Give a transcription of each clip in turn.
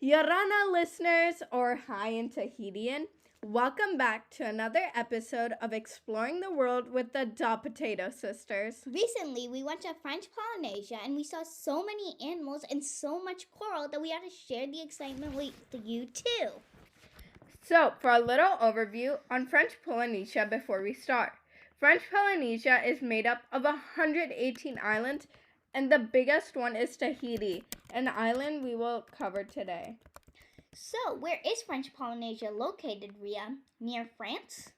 Yarana listeners, or hi in Tahitian, welcome back to another episode of Exploring the World with the Da Potato Sisters. Recently, we went to French Polynesia and we saw so many animals and so much coral that we had to share the excitement with you too. So, for a little overview on French Polynesia before we start. French Polynesia is made up of 118 islands, and the biggest one is Tahiti, an island we will cover today. So, where is French Polynesia located, Riya? Near France?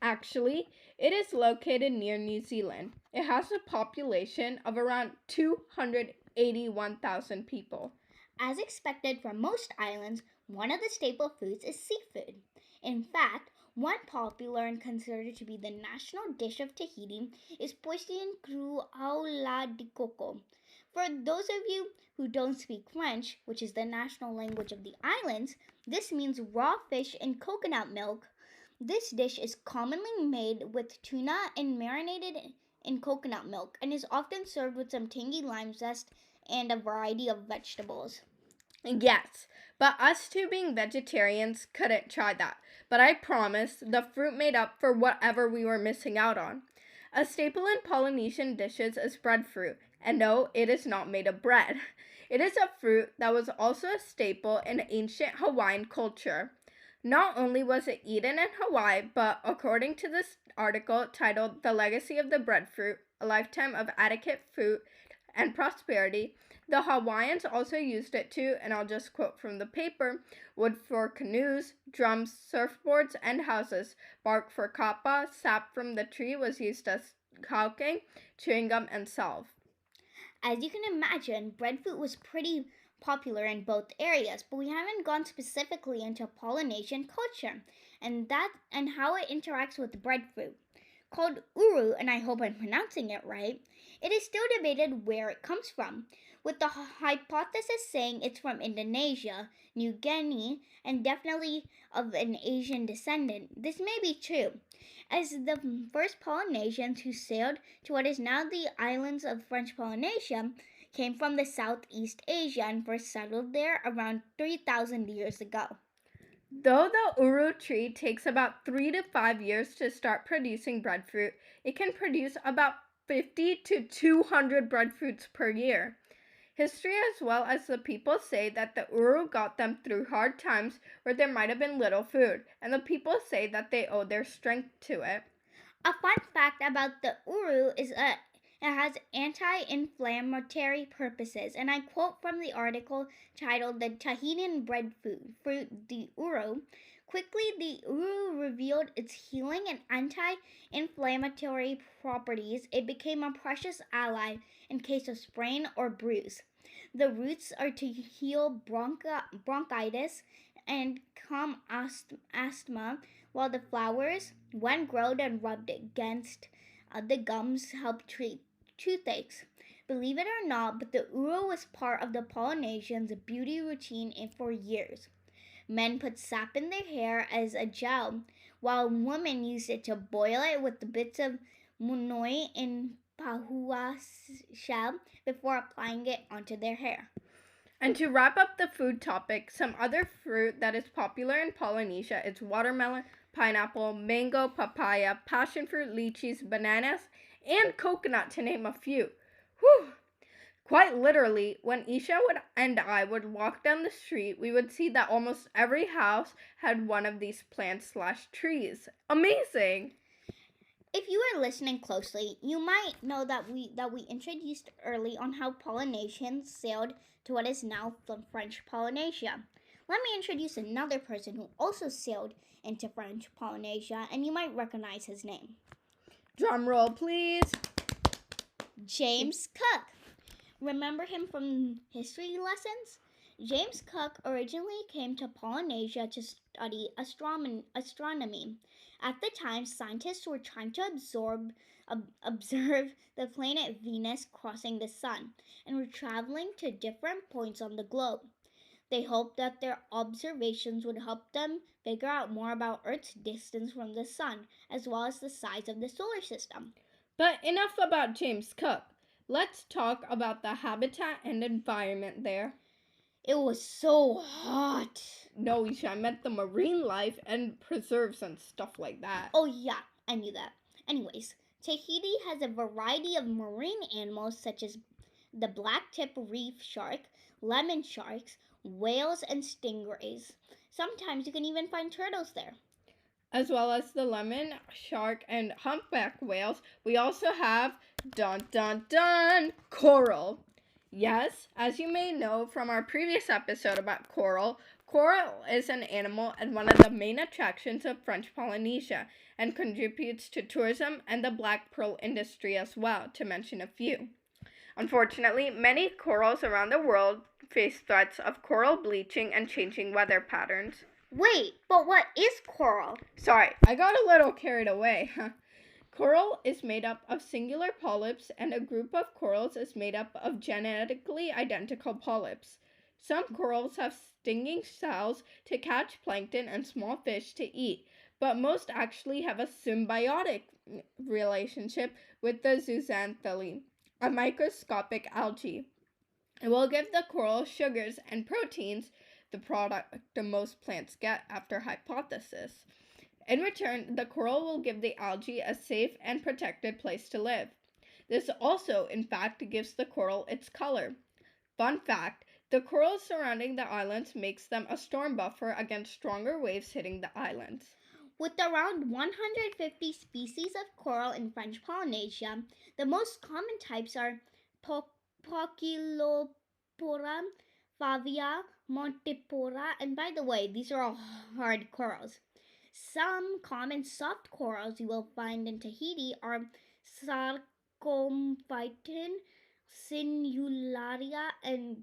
Actually, it is located near New Zealand. It has a population of around 281,000 people. As expected from most islands, one of the staple foods is seafood. In fact, one popular and considered to be the national dish of Tahiti is poisson cru au la de coco. For those of you who don't speak French, which is the national language of the islands, this means raw fish in coconut milk. This dish is commonly made with tuna and marinated in coconut milk and is often served with some tangy lime zest and a variety of vegetables. Yes, but us two being vegetarians couldn't try that. But I promise the fruit made up for whatever we were missing out on. A staple in Polynesian dishes is breadfruit, and no, it is not made of bread. It is a fruit that was also a staple in ancient Hawaiian culture. Not only was it eaten in Hawaii, but according to this article titled The Legacy of the Breadfruit, A Lifetime of Adequate Food and Prosperity, the Hawaiians also used it too, and I'll just quote from the paper: wood for canoes, drums, surfboards, and houses, bark for kapa, sap from the tree was used as caulking, chewing gum, and salve. As you can imagine, breadfruit was pretty popular in both areas, but we haven't gone specifically into Polynesian culture and how it interacts with breadfruit. Called uru, and I hope I'm pronouncing it right, it is still debated where it comes from, with the hypothesis saying it's from Indonesia, New Guinea, and definitely of an Asian descendant. This may be true, as the first Polynesians who sailed to what is now the islands of French Polynesia came from the Southeast Asia and first settled there around 3,000 years ago. Though the uru tree takes about 3 to 5 years to start producing breadfruit, it can produce about 50 to 200 breadfruits per year. History as well as the people say that the uru got them through hard times where there might have been little food, and the people say that they owe their strength to it. A fun fact about the uru is that it has anti-inflammatory purposes, and I quote from the article titled The Tahitian Breadfruit, the Uru. Quickly, the uru revealed its healing and anti-inflammatory properties. It became a precious ally in case of sprain or bruise. The roots are to heal bronchitis and calm asthma, while the flowers, when grown and rubbed against the gums, help treat toothaches. Believe it or not, but the uru was part of the Polynesians' beauty routine for years. Men put sap in their hair as a gel, while women used it to boil it with the bits of munoi in pahua shell before applying it onto their hair. And to wrap up the food topic, some other fruit that is popular in Polynesia is watermelon, pineapple, mango, papaya, passion fruit, lychees, bananas, and coconut, to name a few. Whew! Quite literally, when Isha and I would walk down the street, we would see that almost every house had one of these plants/trees. Amazing! If you are listening closely, you might know that we introduced early on how Polynesians sailed to what is now French Polynesia. Let me introduce another person who also sailed into French Polynesia, and you might recognize his name. Drum roll, please. James Cook. Remember him from history lessons? James Cook originally came to Polynesia to study astronomy. At the time, scientists were trying to observe the planet Venus crossing the sun and were traveling to different points on the globe. They hoped that their observations would help them figure out more about Earth's distance from the sun, as well as the size of the solar system. But enough about James Cook. Let's talk about the habitat and environment there. It was so hot. No, Isha, I meant the marine life and preserves and stuff like that. Oh, yeah, I knew that. Anyways, Tahiti has a variety of marine animals such as the black-tip reef shark, lemon sharks, whales, and stingrays. Sometimes you can even find turtles there. As well as the lemon shark and humpback whales, we also have coral. Yes, as you may know from our previous episode about coral, coral is an animal and one of the main attractions of French Polynesia and contributes to tourism and the black pearl industry as well, to mention a few. Unfortunately, many corals around the world face threats of coral bleaching and changing weather patterns. Wait, but what is coral? Sorry, I got a little carried away. Coral is made up of singular polyps, and a group of corals is made up of genetically identical polyps. Some corals have stinging cells to catch plankton and small fish to eat, but most actually have a symbiotic relationship with the zooxanthellae, a microscopic algae. It will give the coral sugars and proteins, the product the most plants get after hypothesis. In return, the coral will give the algae a safe and protected place to live. This also, in fact, gives the coral its color. Fun fact, the corals surrounding the islands makes them a storm buffer against stronger waves hitting the islands. With around 150 species of coral in French Polynesia, the most common types are Pochylopora, Favia, Montipora, and by the way, these are all hard corals. Some common soft corals you will find in Tahiti are Sarcophyton, Sinularia, and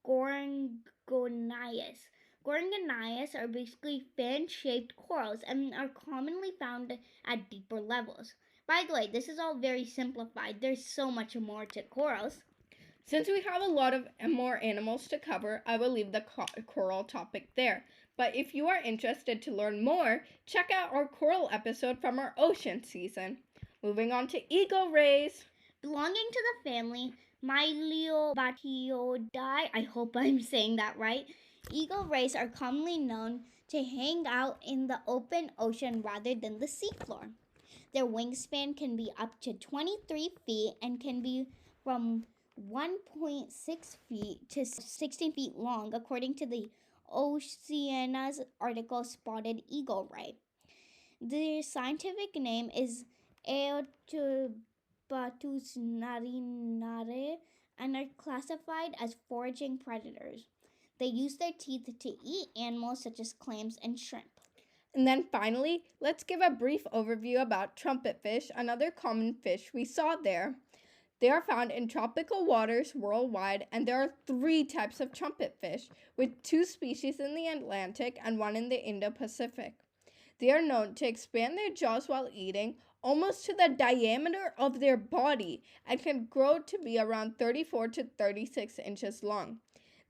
Gorgonias. Gorgonias are basically fan-shaped corals and are commonly found at deeper levels. By the way, this is all very simplified. There's so much more to corals. Since we have a lot of more animals to cover, I will leave the coral topic there. But if you are interested to learn more, check out our coral episode from our ocean season. Moving on to eagle rays. Belonging to the family Myliobatiidae, I hope I'm saying that right, eagle rays are commonly known to hang out in the open ocean rather than the seafloor. Their wingspan can be up to 23 feet and can be from 1.6 feet to 16 feet long, according to the Oceana's article Spotted Eagle Ray. Their scientific name is Eotubatus narinare and are classified as foraging predators. They use their teeth to eat animals such as clams and shrimp. And then finally, let's give a brief overview about trumpetfish, another common fish we saw there. They are found in tropical waters worldwide, and there are 3 types of trumpetfish, with 2 species in the Atlantic and 1 in the Indo-Pacific. They are known to expand their jaws while eating almost to the diameter of their body and can grow to be around 34 to 36 inches long.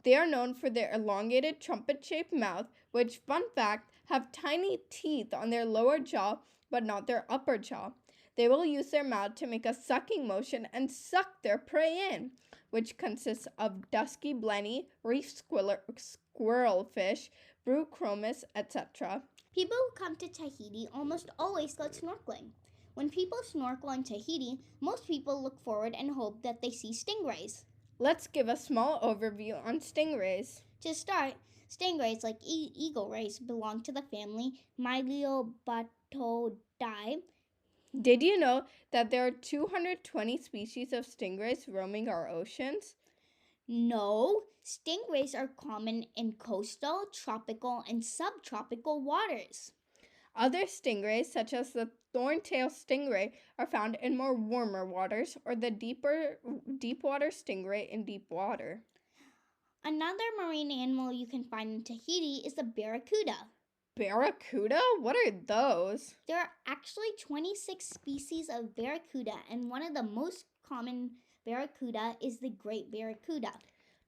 They are known for their elongated trumpet-shaped mouth, which, fun fact, have tiny teeth on their lower jaw but not their upper jaw. They will use their mouth to make a sucking motion and suck their prey in, which consists of dusky blenny, reef squirrelfish, bruchromis, etc. People who come to Tahiti almost always go snorkeling. When people snorkel in Tahiti, most people look forward and hope that they see stingrays. Let's give a small overview on stingrays. To start, stingrays, like eagle rays, belong to the family Myliobatiidae. Did you know that there are 220 species of stingrays roaming our oceans? No, stingrays are common in coastal, tropical, and subtropical waters. Other stingrays, such as the thorntail stingray, are found in more warmer waters, or the deepwater stingray in deep water. Another marine animal you can find in Tahiti is the barracuda. Barracuda? What are those? There are actually 26 species of barracuda, and one of the most common barracuda is the great barracuda.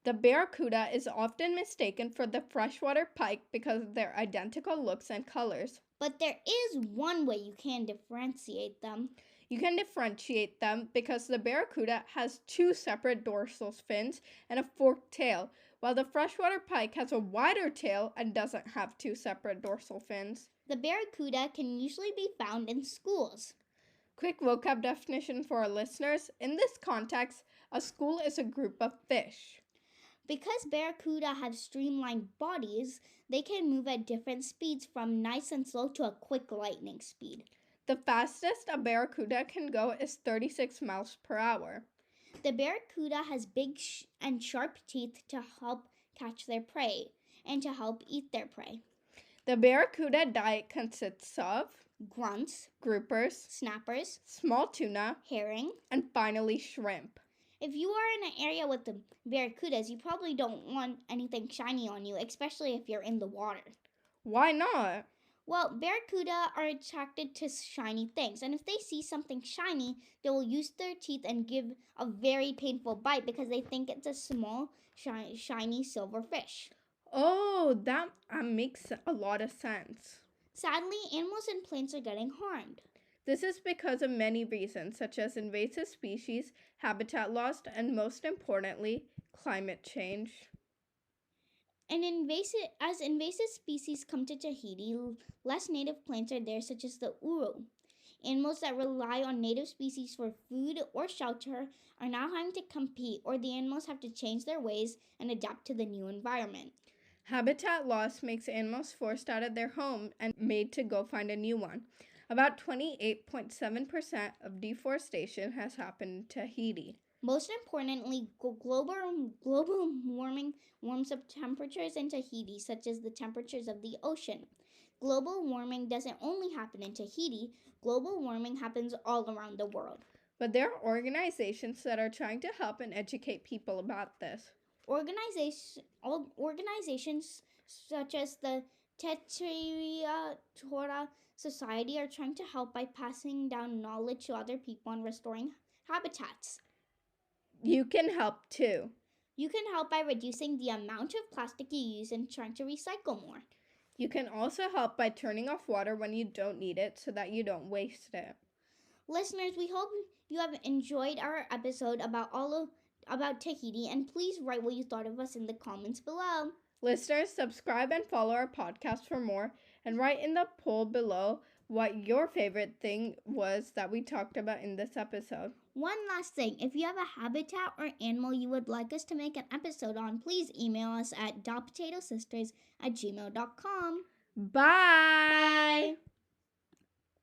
The barracuda is often mistaken for the freshwater pike because of their identical looks and colors. But there is one way you can differentiate them. You can differentiate them because the barracuda has 2 separate dorsal fins and a forked tail, while the freshwater pike has a wider tail and doesn't have two separate dorsal fins. The barracuda can usually be found in schools. Quick vocab definition for our listeners. In this context, a school is a group of fish. Because barracuda have streamlined bodies, they can move at different speeds from nice and slow to a quick lightning speed. The fastest a barracuda can go is 36 miles per hour. The barracuda has big and sharp teeth to help catch their prey and to help eat their prey. The barracuda diet consists of grunts, groupers, snappers, small tuna, herring, and finally shrimp. If you are in an area with the barracudas, you probably don't want anything shiny on you, especially if you're in the water. Why not? Well, barracuda are attracted to shiny things, and if they see something shiny, they will use their teeth and give a very painful bite because they think it's a small, shiny silver fish. Oh, that makes a lot of sense. Sadly, animals and plants are getting harmed. This is because of many reasons, such as invasive species, habitat loss, and most importantly, climate change. And as invasive species come to Tahiti, less native plants are there, such as the uru. Animals that rely on native species for food or shelter are now having to compete, or the animals have to change their ways and adapt to the new environment. Habitat loss makes animals forced out of their home and made to go find a new one. About 28.7% of deforestation has happened in Tahiti. Most importantly, global warming warms up temperatures in Tahiti, such as the temperatures of the ocean. Global warming doesn't only happen in Tahiti, global warming happens all around the world. But there are organizations that are trying to help and educate people about this. Organizations such as the Tahiti Society are trying to help by passing down knowledge to other people and restoring habitats. You can help too. You can help by reducing the amount of plastic you use and trying to recycle more. You can also help by turning off water when you don't need it so that you don't waste it. Listeners, we hope you have enjoyed our episode about Tahiti, and please write what you thought of us in the comments below. Listeners, subscribe and follow our podcast for more, and write in the poll below what your favorite thing was that we talked about in this episode. One last thing, if you have a habitat or animal you would like us to make an episode on, please email us at dotpotatosisters@gmail.com. Bye! Bye!